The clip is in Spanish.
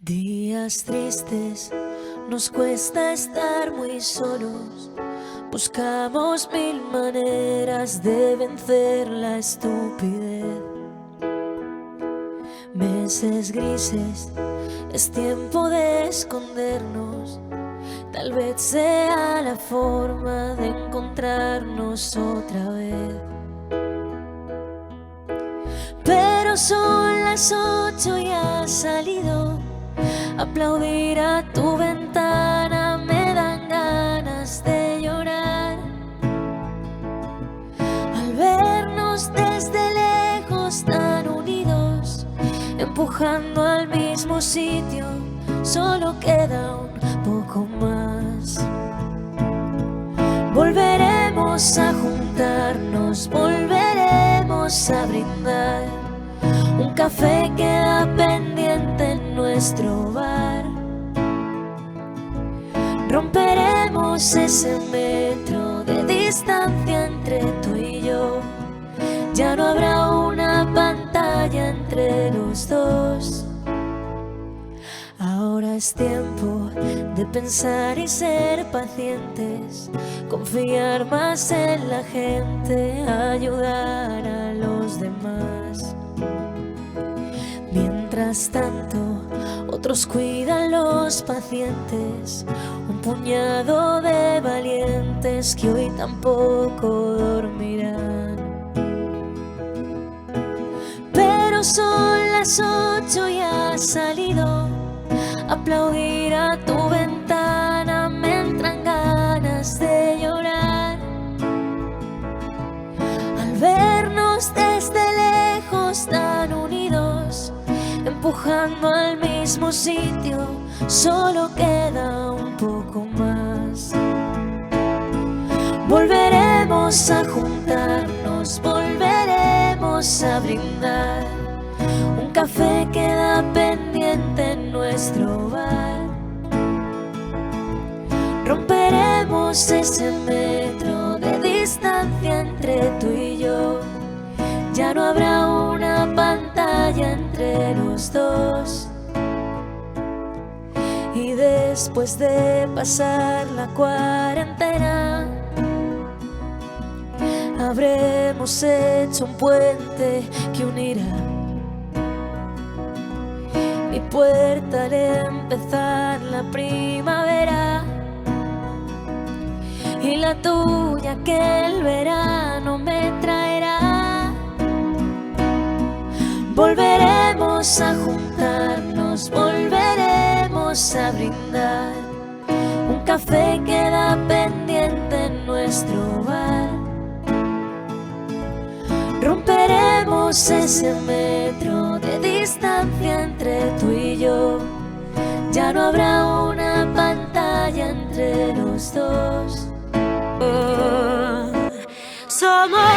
Días tristes, nos cuesta estar muy solos. Buscamos mil maneras de vencer la estupidez. Meses grises, es tiempo de escondernos. Tal vez sea la forma de encontrarnos otra vez. Pero son las 8 y has salido. Aplaudir a tu ventana me dan ganas de llorar. Al vernos desde lejos tan unidos, empujando al mismo sitio, solo queda un poco más. Volveremos a juntarnos, volveremos a brindar. Un café queda pendiente en nuestro bar. Romperemos ese metro de distancia entre tú y yo. Ya no habrá una pantalla entre los dos. Ahora es tiempo de pensar y ser pacientes, confiar más en la gente, ayudar a los demás. Mientras tanto, otros cuidan los pacientes, un puñado de valientes que hoy tampoco dormirán. Pero son las 8 y has salido. Aplaudir a tu ventana me entran ganas de llorar. Al vernos desde lejos tan unidos, empujando al mismo sitio, solo queda un poco más. Volveremos a juntarnos, volveremos a brindar. Un café queda pendiente en nuestro bar. Romperemos ese metro de distancia entre tú y yo. Ya no habrá una pantalla entre los dos. Y después de pasar la cuarentena, habremos hecho un puente que unirá mi puerta al empezar la primavera y la tuya que el verano me traerá. Volveremos a juntarnos, volveremos a brindar. Un café queda pendiente en nuestro bar. Romperemos ese metro de distancia entre tú y yo. Ya no habrá una pantalla entre los dos. Somos